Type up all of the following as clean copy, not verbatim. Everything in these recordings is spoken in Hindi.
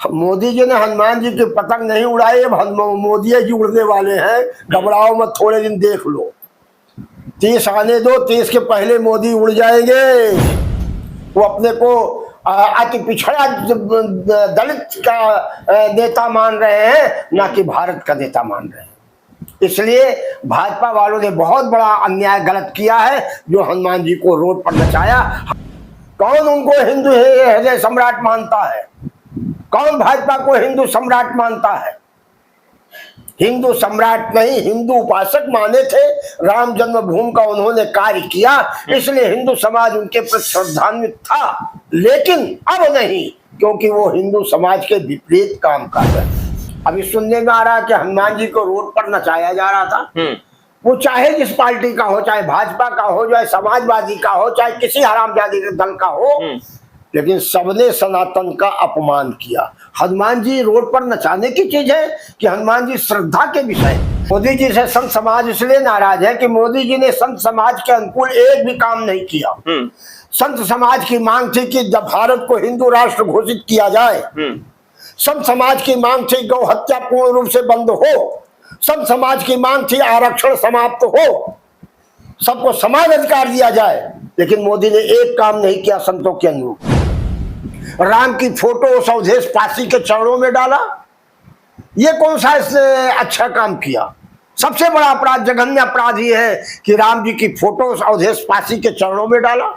मोदी जी ने हनुमान जी की पतंग नहीं उड़ाई, अब मोदी जी उड़ने वाले हैं, घबराओ मत, थोड़े दिन देख लो। 30 आने दो, 30 के पहले मोदी उड़ जाएंगे। वो अपने को अति पिछड़ा दलित का नेता मान रहे हैं, ना कि भारत का नेता मान रहे हैं। इसलिए भाजपा वालों ने बहुत बड़ा अन्याय गलत किया है जो हनुमान जी को रोड पर नचाया। कौन उनको हिंदू हृदय सम्राट मानता है? कौन भाजपा को हिंदू सम्राट मानता है? हिंदू सम्राट नहीं, हिंदू उपासक माने थे। राम जन्मभूमि का उन्होंने कार्य किया, इसलिए हिंदू समाज उनके प्रति श्रद्धान्वित था। लेकिन अब नहीं, क्योंकि वो हिंदू समाज के विपरीत काम कर रहे हैं। अभी सुनने में आ रहा है कि हनुमान जी को रोड पर नचाया जा रहा था। वो चाहे जिस पार्टी का हो, चाहे भाजपा का हो, चाहे समाजवादी का हो, चाहे किसी हरामजादी के दल का हो, लेकिन सबने सनातन का अपमान किया। हनुमान जी रोड पर नचाने की चीज है कि हनुमान जी श्रद्धा के विषय। मोदी जी से संत समाज इसलिए नाराज है कि मोदी जी ने संत समाज के अनुकूल एक भी काम नहीं किया। संत समाज की मांग थी कि जब भारत को हिंदू राष्ट्र घोषित किया जाए, संत समाज की मांग थी गौ हत्या पूर्ण रूप से बंद हो, संत समाज की मांग थी आरक्षण समाप्त हो, सबको समान अधिकार दिया जाए। लेकिन मोदी ने एक काम नहीं किया संतों के अनुरूप। राम की फोटो अवधेश पासी के चरणों में डाला। ये कौन सा इसने अच्छा काम किया? सबसे बड़ा अपराध, जघन्य अपराध ये है कि राम जी की फोटो अवधेश पासी के चरणों में डाला।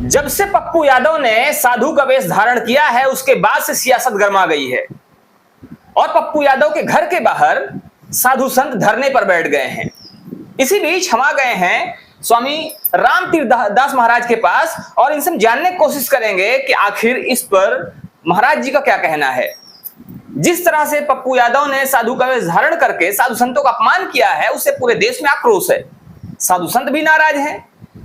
जब से पप्पू यादव ने साधु का वेश धारण किया है, उसके बाद से सियासत गर्मा गई है और पप्पू यादव के घर के बाहर साधु संत धरने पर बैठ गए हैं। इसी बीच हम आ गए हैं स्वामी रामतीर्थ दास महाराज के पास और इनसे हम जानने की कोशिश करेंगे कि आखिर इस पर महाराज जी का क्या कहना है। जिस तरह से पप्पू यादव ने साधु का वेश धारण करके साधु संतों का अपमान किया है, उससे पूरे देश में आक्रोश है। साधु संत भी नाराज हैं।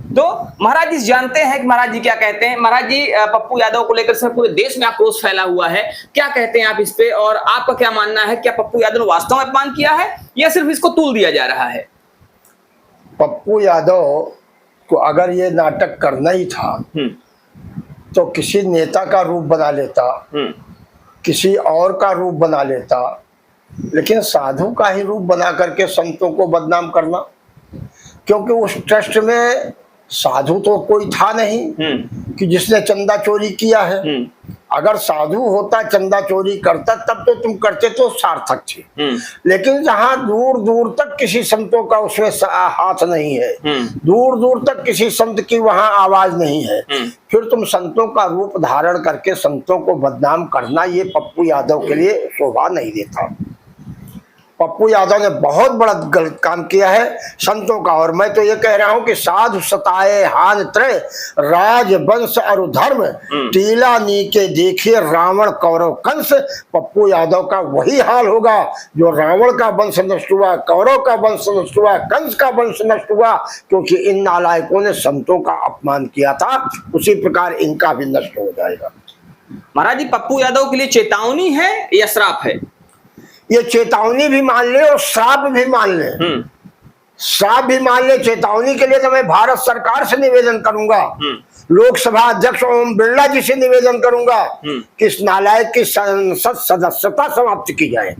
तो महाराज जी जानते हैं कि महाराज जी क्या कहते हैं। महाराज जी, पप्पू यादव को लेकर से पूरे देश में आक्रोश फैला हुआ है, क्या कहते हैं आप इस पे और आपका क्या मानना है? क्या पप्पू यादव ने वास्तव में अपमान किया है या सिर्फ इसको तूल दिया जा रहा है? पप्पू यादव को अगर ये नाटक करना ही था तो किसी नेता का रूप बना लेता, किसी और का रूप बना लेता, लेकिन साधु का ही रूप बना करके संतों को बदनाम करना। क्योंकि उस ट्रस्ट में साधु तो कोई था नहीं कि जिसने चंदा चोरी किया है। अगर साधु होता, चंदा चोरी करता, तब तो तुम करते तो सार्थक थे। लेकिन जहां दूर दूर तक किसी संतों का उसमें हाथ नहीं है, दूर दूर तक किसी संत की वहां आवाज नहीं है, फिर तुम संतों का रूप धारण करके संतों को बदनाम करना, ये पप्पू यादव के लिए शोभा नहीं देता। पप्पू यादव ने बहुत बड़ा गलत काम किया है संतों का। और मैं तो ये कह रहा हूं कि साधु सताए हान त्रय, राज वंश और धर्म, टीला नीके देखिए रावण कौरव कंस। पप्पू यादव का वही हाल होगा जो रावण का वंश नष्ट हुआ, कौरव का वंश नष्ट हुआ, कंस का वंश नष्ट हुआ, क्योंकि इन नालायकों ने संतों का अपमान किया था। उसी प्रकार इनका भी नष्ट हो जाएगा। महाराज जी, पप्पू यादव के लिए चेतावनी है या श्राप है? ये चेतावनी भी मान ले और श्राप भी मान ले। श्राप भी मान ले। चेतावनी के लिए तो मैं भारत सरकार से निवेदन करूंगा, लोकसभा अध्यक्ष ओम बिरला जी से निवेदन करूंगा कि इस नालायक की संसद सदस्यता समाप्त की जाए,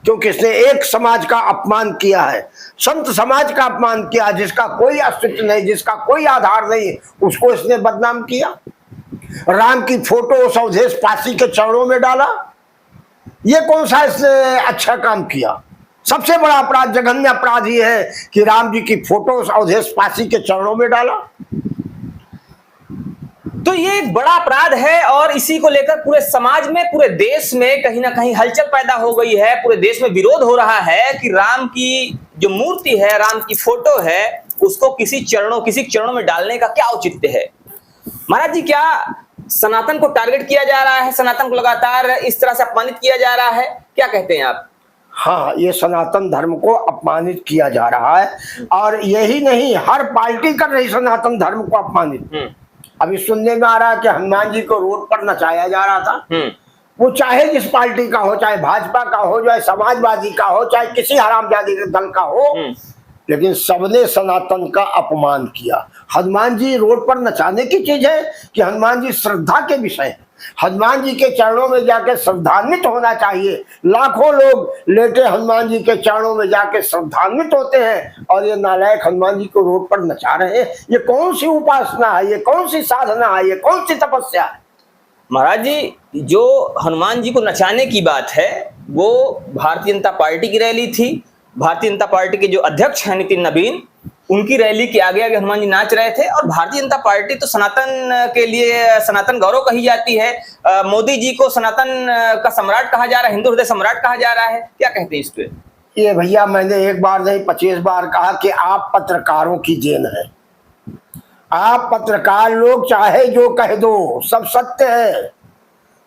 क्योंकि इसने एक समाज का अपमान किया है, संत समाज का अपमान किया, जिसका कोई अस्तित्व नहीं, जिसका कोई आधार नहीं, उसको इसने बदनाम किया। राम की फोटो अवधेश पासी के चरणों में डाला। ये कौन सा इसने अच्छा काम किया? सबसे बड़ा अपराध, जघन्य अपराध ये है कि राम जी की फोटो अवधेश पासी के चरणों में डाला। तो ये एक बड़ा अपराध है और इसी को लेकर पूरे समाज में, पूरे देश में कहीं ना कहीं हलचल पैदा हो गई है। पूरे देश में विरोध हो रहा है कि राम की जो मूर्ति है, राम की फोटो है, उसको किसी चरणों में डालने का क्या औचित्य है? महाराज जी, क्या सनातन को टारगेट किया जा रहा है? सनातन को लगातार इस तरह से अपमानित किया जा रहा है, क्या कहते हैं आप? हाँ, ये सनातन धर्म को अपमानित किया जा रहा है और यही नहीं, हर पार्टी कर रही सनातन धर्म को अपमानित। अभी सुनने में आ रहा है कि हनुमान जी को रोड पर नचाया जा रहा था। वो चाहे जिस पार्टी का हो, चाहे भाजपा का हो, चाहे समाजवादी का हो, चाहे किसी हरामजादी के दल का हो, लेकिन सबने सनातन का अपमान किया। हनुमान जी रोड पर नचाने की चीज है कि हनुमान जी श्रद्धा के विषय है। हनुमान जी के चरणों में जाके श्रद्धान्वित होना चाहिए। लाखों लोग लेटे हनुमान जी के चरणों में जाके श्रद्धान्वित होते हैं और ये नालायक हनुमान जी को रोड पर नचा रहे हैं। ये कौन सी उपासना है, ये कौन सी साधना है, ये कौन सी तपस्या है? महाराज जी, जो हनुमान जी को नचाने की बात है वो भारतीय जनता पार्टी की रैली थी। भारतीय जनता पार्टी के जो अध्यक्ष हैं नितिन नवीन, उनकी रैली के आगे आगे हनुमान जी नाच रहे थे। और भारतीय जनता पार्टी तो सनातन के लिए सनातन गौरव कही जाती है। मोदी जी को सनातन का सम्राट कहा जा रहा है, हिंदू हृदय सम्राट कहा जा रहा है। क्या कहते हैं इस पे? ये भैया, मैंने एक बार नहीं 25 बार कहा कि आप पत्रकारों की देन है। आप पत्रकार लोग चाहे जो कह दो, सब सत्य है।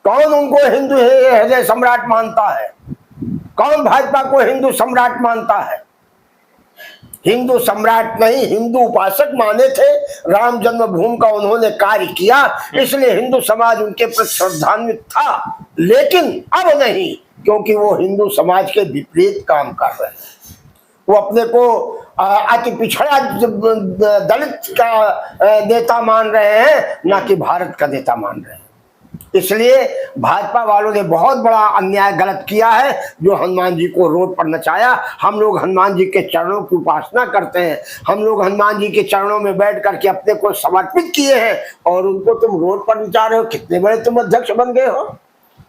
कौन उनको हिंदू हृदय सम्राट मानता है? कौन भाजपा को हिंदू सम्राट मानता है? हिंदू सम्राट नहीं, हिंदू उपासक माने थे। राम जन्मभूमि का उन्होंने कार्य किया, इसलिए हिंदू समाज उनके प्रति श्रद्धान्वित था। लेकिन अब नहीं, क्योंकि वो हिंदू समाज के विपरीत काम कर रहे हैं। वो अपने को अति पिछड़ा दलित का नेता मान रहे हैं, ना कि भारत का नेता मान रहे हैं। इसलिए भाजपा वालों ने बहुत बड़ा अन्याय गलत किया है जो हनुमान जी को रोड पर नचाया। हम लोग हनुमान जी के चरणों की उपासना करते हैं। हम लोग हनुमान जी के चरणों में बैठ करके अपने को समर्पित किए हैं और उनको तुम रोड पर नचा रहे हो। कितने बड़े तुम अध्यक्ष बन गए हो?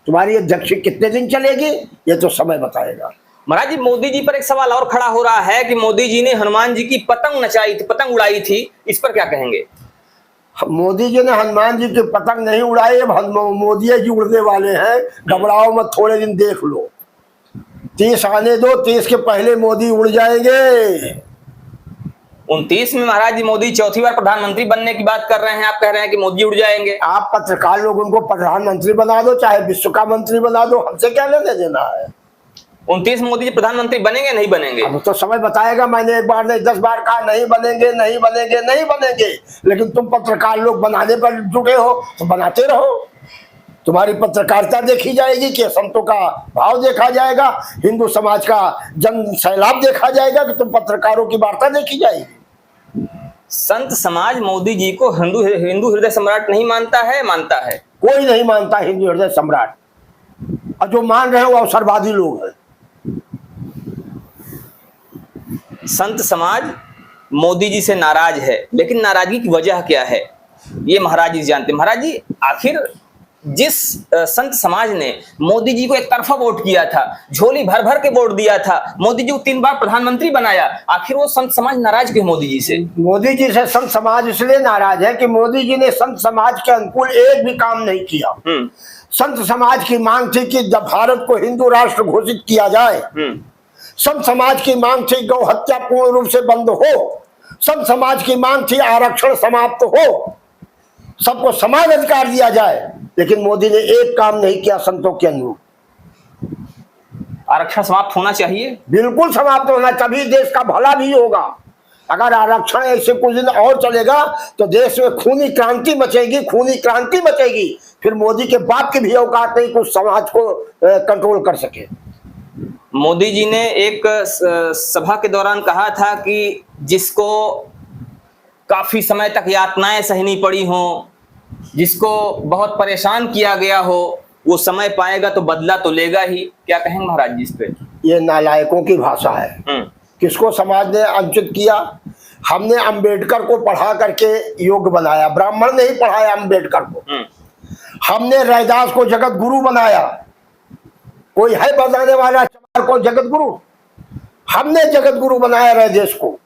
तुम्हारी अध्यक्ष कितने दिन चलेगी ये तो समय बताएगा। महाराज जी, मोदी जी पर एक सवाल और खड़ा हो रहा है कि मोदी जी ने हनुमान जी की पतंग नचाई थी, पतंग उड़ाई थी। इस पर क्या कहेंगे? मोदी जी ने हनुमान जी की पतंग नहीं उड़ाई। मोदी जी उड़ने वाले हैं, घबराओ मत, थोड़े दिन देख लो। 30 आने दो, 30 के पहले मोदी उड़ जाएंगे। 29 में महाराज जी मोदी चौथी बार प्रधानमंत्री बनने की बात कर रहे हैं। आप कह रहे हैं कि मोदी उड़ जाएंगे। आप पत्रकार लोग उनको प्रधानमंत्री बना दो, चाहे विश्व का मंत्री बना दो, हमसे क्या लेने देना है? 29 मोदी जी प्रधानमंत्री बनेंगे नहीं बनेंगे? अब तो समय बताएगा। मैंने एक बार नहीं 10 बार कहा नहीं बनेंगे, नहीं बनेंगे, नहीं बनेंगे। लेकिन तुम पत्रकार लोग बनाने पर जुटे हो तो बनाते रहो। तुम्हारी पत्रकारिता देखी जाएगी कि संतों का भाव देखा जाएगा, हिंदू समाज का जन सैलाब देखा जाएगा कि तुम पत्रकारों की वार्ता देखी जाएगी। संत समाज मोदी जी को हिंदू हृदय सम्राट नहीं मानता है? मानता है। कोई नहीं मानता हिंदू हृदय सम्राट, और जो मान रहे हैं वो अवसरवादी लोग हैं। संत समाज मोदी जी से नाराज है, लेकिन नाराजगी की वजह क्या है ये महाराज जी जानते हैं। महाराज जी, आखिर जिस संत समाज ने मोदी जी को एक तरफा वोट किया था, झोली भर भर के वोट दिया था, मोदी जी को 3 बार प्रधानमंत्री बनाया, आखिर वो संत समाज नाराज क्यों मोदी जी से? मोदी जी से संत समाज इसलिए नाराज है कि मोदी जी ने संत समाज के अनुकूल एक भी काम नहीं किया। संत समाज की मांग थी कि जब भारत को हिंदू राष्ट्र घोषित किया जाए, संत समाज की मांग थी गौ हत्या पूर्ण रूप से बंद हो, संत समाज की मांग थी आरक्षण समाप्त हो, सबको समान अधिकार दिया जाए। लेकिन मोदी ने एक काम नहीं किया संतों के अनुरूप। आरक्षण समाप्त होना चाहिए, बिल्कुल समाप्त होना, तभी देश का भला भी होगा। अगर आरक्षण ऐसे कुछ दिन और चलेगा तो देश में खूनी क्रांति मचेगी, खूनी क्रांति मचेगी। फिर मोदी के बाप की भी औकात नहीं कुछ समाज को कंट्रोल कर सके। मोदी जी ने एक सभा के दौरान कहा था कि जिसको काफी समय तक यातनाएं सहनी पड़ी हों, जिसको बहुत परेशान किया गया हो, वो समय पाएगा तो बदला तो लेगा ही। क्या कहेंगे महाराज जी इस पे? ये नालायकों की भाषा है। किसको समाज ने वंचित किया? हमने अंबेडकर को पढ़ा करके योग्य बनाया, ब्राह्मण नहीं पढ़ाया अंबेडकर को। हमने रैदास को जगत गुरु बनाया, कोई है बताने वाला चमार को जगत गुरु? हमने जगत गुरु बनाया रैदास को।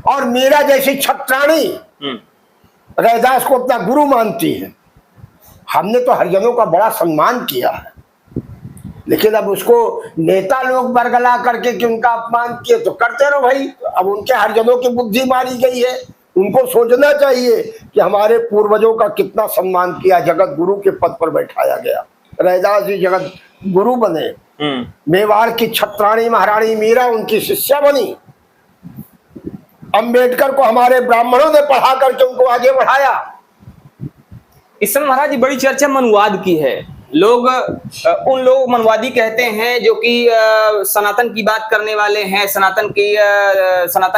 और मीरा जैसी छत्राणी रैदास को अपना गुरु मानती है। हमने तो हरिजनों का बड़ा सम्मान किया है, लेकिन अब उसको नेता लोग बरगला करके कि उनका अपमान किए तो करते रहो भाई। अब उनके हरिजनों की बुद्धि मारी गई है। उनको सोचना चाहिए कि हमारे पूर्वजों का कितना सम्मान किया, जगत गुरु के पद पर बैठाया गया। रैदास जी जगत गुरु बने। मेवाड़ की छत्राणी महारानी मीरा उनकी शिष्या बनी। अंबेडकर को हमारे ब्राह्मणों ने पढ़ा करके उनको आगे बढ़ाया। इस समय महाराज जी बड़ी चर्चा मनुवाद की है। लोग उन लोग मनुवादी कहते हैं जो कि सनातन की बात करने वाले हैं, सनातन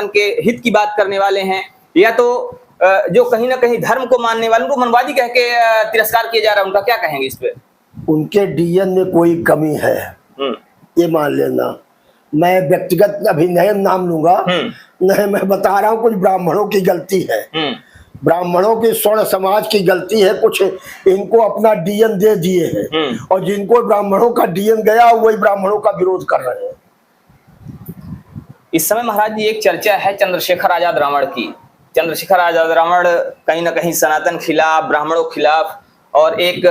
के हित की बात करने वाले हैं, या तो जो कहीं ना कहीं धर्म को मानने वालों को मनवादी कह के तिरस्कार किया जा रहा है, उनका क्या कहेंगे इस पे? उनके डीएन में कोई कमी है, ये मान लेना। मैं व्यक्तिगत अभी नहीं नाम लूंगा, नहीं, मैं बता रहा हूँ कुछ ब्राह्मणों की गलती है, ब्राह्मणों की स्वर्ण समाज की गलती है, कुछ इनको अपना डीएन दे दिए हैं और जिनको ब्राह्मणों का डीएन गया वही ब्राह्मणों का विरोध कर रहे हैं। इस समय महाराज जी एक चर्चा है चंद्रशेखर आजाद रावण की। चंद्रशेखर आजाद रावण कहीं ना कहीं सनातन खिलाफ, ब्राह्मणों खिलाफ, और एक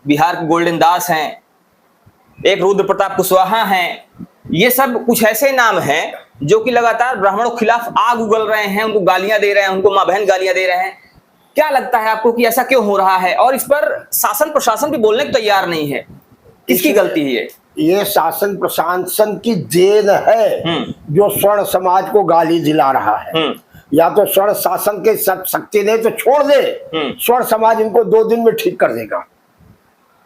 बिहार के गोल्डन दास हैं, एक रुद्र प्रताप कुशवाहा हैं। ये सब कुछ ऐसे नाम हैं जो कि लगातार ब्राह्मणों के खिलाफ आग उगल रहे हैं, उनको गालियां दे रहे हैं, उनको मां बहन गालियां दे रहे हैं। क्या लगता है आपको कि ऐसा क्यों हो रहा है? और इस पर शासन प्रशासन भी बोलने को तैयार नहीं है, किसकी गलती है ये शासन प्रशासन की देन है जो स्वर्ण समाज को गाली दिला रहा है। या तो स्वर्ण शासन के शक्ति नहीं तो छोड़ दे, स्वर्ण समाज इनको 2 दिन में ठीक कर देगा,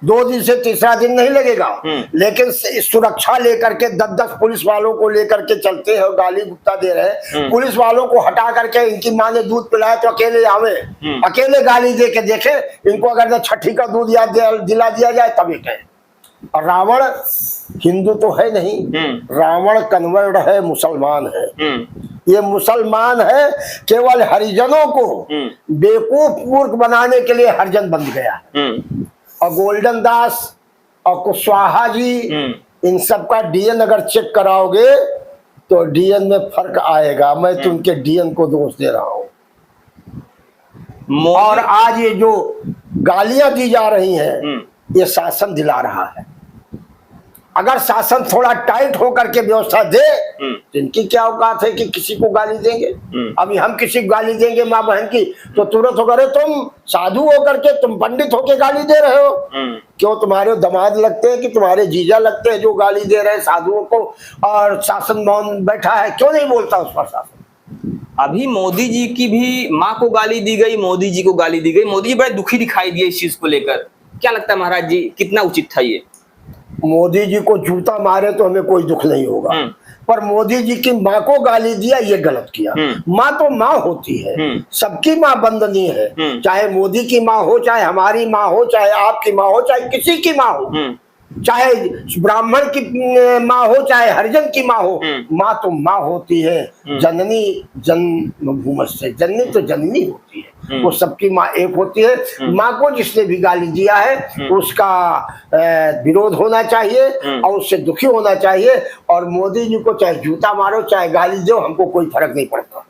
2 दिन से तीसरा दिन नहीं लगेगा। लेकिन सुरक्षा लेकर के 10-10 पुलिस वालों को लेकर के चलते हैं और गाली गुप्ता दे रहे हैं। पुलिस वालों को हटा करके इनकी माँ ने दूध पिलाया तो अकेले आवे, अकेले गाली दे के देखे, इनको अगर छठी का दूध याद दिला दिया जाए तभी कहे। और रावण हिंदू तो है नहीं, रावण कन्वर्ट है, मुसलमान है। ये मुसलमान है, केवल हरिजनों को बेवकूफ मूर्ख बनाने के लिए हरिजन बन गया है। और गोल्डन दास और कुशवाहा जी, इन सब का डीएन अगर चेक कराओगे तो डीएन में फर्क आएगा। मैं तो उनके डीएन को दोष दे रहा हूं। और आज ये जो गालियां दी जा रही हैं ये शासन दिला रहा है। अगर शासन थोड़ा टाइट होकर के व्यवस्था दे तो इनकी क्या औकात है कि किसी को गाली देंगे। अभी हम किसी को गाली देंगे माँ बहन की तो तुरंत हो गए तुम साधु होकर के, तुम पंडित होके गाली दे रहे हो। क्यों? तुम्हारे दामाद लगते हैं कि तुम्हारे जीजा लगते हैं जो गाली दे रहे हैं साधुओं को, और शासन मौन बैठा है, क्यों नहीं बोलता उस पर शासन? अभी मोदी जी की भी माँ को गाली दी गई, मोदी जी को गाली दी गई। मोदी जी बड़े दुखी दिखाई दिए इस चीज को लेकर। क्या लगता है महाराज जी, कितना उचित था ये? मोदी जी को जूता मारे तो हमें कोई दुख नहीं होगा, पर मोदी जी की माँ को गाली दिया ये गलत किया। माँ तो माँ होती है, सबकी माँ वंदनीय है, चाहे मोदी की माँ हो, चाहे हमारी माँ हो, चाहे आपकी माँ हो, चाहे किसी की माँ हो, चाहे ब्राह्मण की माँ हो, चाहे हरिजन की माँ हो। माँ तो माँ होती है, जननी जन्मभूमस्य, जननी तो जननी होती है, वो सबकी माँ एक होती है। माँ को जिसने भी गाली दिया है उसका विरोध होना चाहिए और उससे दुखी होना चाहिए। और मोदी जी को चाहे जूता मारो चाहे गाली दो, हमको कोई फर्क नहीं पड़ता।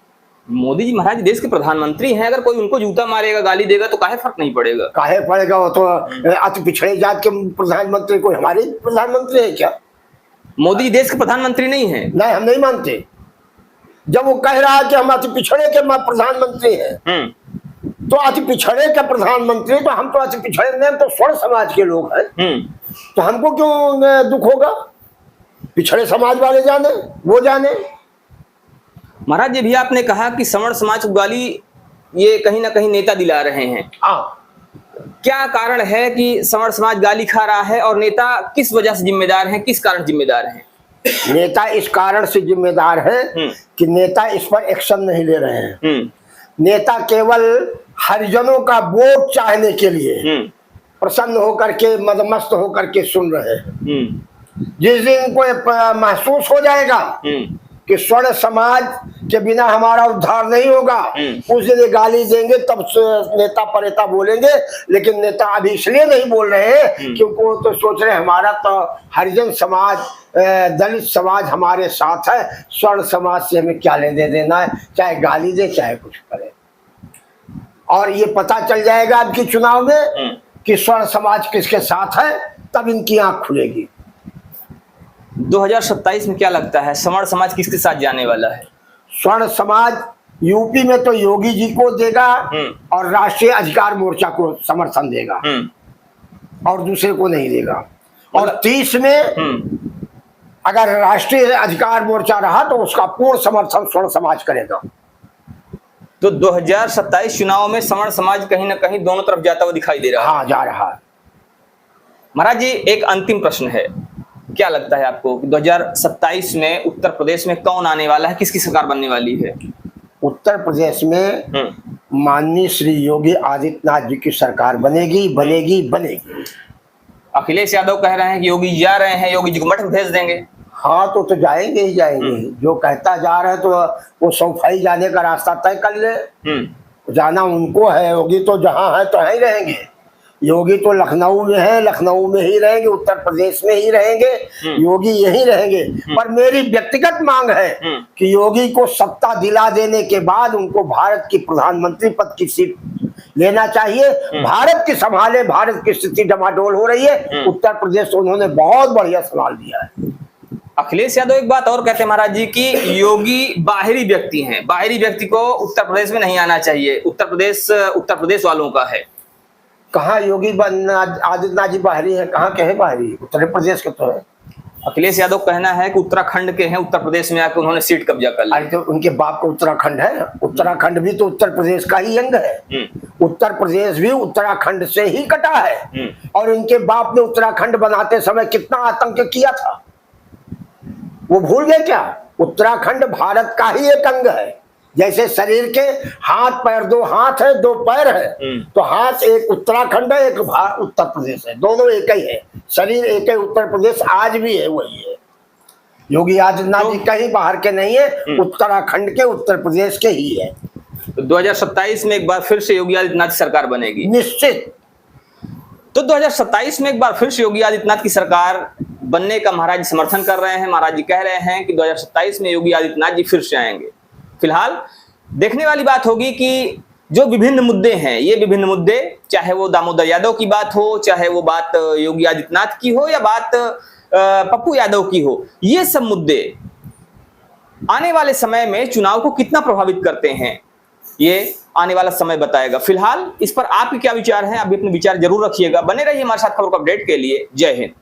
मोदी जी महाराज देश के प्रधानमंत्री हैं, अगर कोई उनको जूता मारेगा गाली देगा तो काहे फर्क नहीं पड़ेगा? काहे पड़ेगा? वो तो अति पिछड़े जात के प्रधानमंत्री, कोई हमारे प्रधानमंत्री है क्या? मोदी देश के प्रधानमंत्री नहीं है। नहीं, हम नहीं मानते। जब वो कह रहा है कि हम अति पिछड़े के प्रधानमंत्री हैं तो अति पिछड़े के प्रधानमंत्री, तो हम तो अति पिछड़े नहीं, हम तो स्वर्ण समाज के लोग हैं, तो हमको क्यों दुख होगा? पिछड़े समाज वाले जाने, वो जाने। महाराज जी भी आपने कहा कि सवर्ण समाज को गाली ये कहीं ना कहीं नेता दिला रहे हैं। क्या कारण है कि सवर्ण समाज गाली खा रहा है और नेता किस वजह से जिम्मेदार हैं, किस कारण जिम्मेदार हैं? नेता इस कारण से जिम्मेदार है कि नेता इस पर एक्शन नहीं ले रहे हैं। नेता केवल हरिजनों का वोट चाहने के लिए प्रसन्न होकर के, मदमस्त होकर के सुन रहे हैं। जिस दिन को महसूस हो जाएगा कि स्वर्ण समाज के बिना हमारा उद्धार नहीं होगा, उस दिन गाली देंगे, तब नेता परेता बोलेंगे। लेकिन नेता अभी इसलिए नहीं बोल रहे हैं क्योंकि वो तो सोच रहे हैं हमारा तो हरिजन समाज, दलित समाज हमारे साथ है, स्वर्ण समाज से हमें क्या लेने देना है, चाहे गाली दे चाहे कुछ करे। और ये पता चल जाएगा अब की चुनाव में कि स्वर्ण समाज किसके साथ है, तब इनकी आंख खुलेगी। 2027 में क्या लगता है सवर्ण समाज किसके साथ जाने वाला है? स्वर्ण समाज यूपी में तो योगी जी को देगा और राष्ट्रीय अधिकार मोर्चा को समर्थन देगा और दूसरे को नहीं देगा। और 30 में अगर राष्ट्रीय अधिकार मोर्चा रहा तो उसका पूर्ण समर्थन स्वर्ण समाज करेगा। तो 2027 चुनाव में सवर्ण समाज कहीं ना कहीं दोनों तरफ जाता हुआ दिखाई दे रहा है। हाँ, जा रहा है। महाराज जी एक अंतिम प्रश्न है, क्या लगता है आपको 2027 में उत्तर प्रदेश में कौन आने वाला है, किसकी सरकार बनने वाली है? उत्तर प्रदेश में माननीय श्री योगी आदित्यनाथ जी की सरकार बनेगी बनेगी बनेगी। अखिलेश यादव कह रहे हैं कि योगी जा रहे हैं, योगी जी को मठ में भेज देंगे। हाँ तो जाएंगे ही जाएंगे। जो कहता जा रहे हैं तो वो सौफाई जाने का रास्ता तय कर ले। जाना उनको है। योगी तो जहाँ है तो यहीं रहेंगे। योगी तो लखनऊ में है, लखनऊ में ही रहेंगे, उत्तर प्रदेश में ही रहेंगे। योगी यहीं रहेंगे। पर मेरी व्यक्तिगत मांग है कि योगी को सत्ता दिला देने के बाद उनको भारत की प्रधानमंत्री पद की सीट लेना चाहिए। भारत की संभाले, भारत की स्थिति डमाडोल हो रही है। उत्तर प्रदेश तो उन्होंने बहुत बढ़िया सवाल दिया है। अखिलेश यादव एक बात और कहते हैं महाराज जी की योगी बाहरी व्यक्ति हैं, बाहरी व्यक्ति को उत्तर प्रदेश में नहीं आना चाहिए, उत्तर प्रदेश वालों का है। कहाँ योगी आदित्यनाथ जी बाहरी है? कहाँ के हैं बाहरी? उत्तर प्रदेश के तो है। अखिलेश यादव कहना है कि उत्तराखंड के हैं, उत्तर प्रदेश में आकर उन्होंने सीट कब्जा कर ली। अरे तो उनके बाप का उत्तराखंड है। उत्तराखंड भी तो उत्तर प्रदेश का ही अंग है। उत्तर प्रदेश भी उत्तराखंड से ही कटा है। और इनके बाप ने उत्तराखंड बनाते समय कितना आतंक किया था, वो भूल गए क्या? उत्तराखंड भारत का ही एक अंग है। जैसे शरीर के हाथ पैर, दो हाथ है दो पैर है, तो हाथ एक उत्तराखंड है, एक उत्तर प्रदेश है, दोनों एक ही है। शरीर एक ही उत्तर प्रदेश आज भी है, वही है। योगी आदित्यनाथ जी कहीं बाहर के नहीं है, उत्तराखंड के, उत्तर प्रदेश के ही है। तो 2027 में एक बार फिर से योगी आदित्यनाथ की सरकार बनेगी निश्चित। तो 2027 में एक बार फिर से योगी आदित्यनाथ की सरकार बनने का महाराज जी समर्थन कर रहे हैं। महाराज जी कह रहे हैं कि 2027 में योगी आदित्यनाथ जी फिर से आएंगे। फिलहाल देखने वाली बात होगी कि जो विभिन्न मुद्दे हैं, ये विभिन्न मुद्दे, चाहे वो दामोदर यादव की बात हो, चाहे वो बात योगी आदित्यनाथ की हो या बात पप्पू यादव की हो, ये सब मुद्दे आने वाले समय में चुनाव को कितना प्रभावित करते हैं, ये आने वाला समय बताएगा। फिलहाल इस पर आपके क्या विचार हैं? आप भी अपने विचार जरूर रखिएगा। बने रहिए हमारे साथ खबरों का अपडेट के लिए। जय हिंद।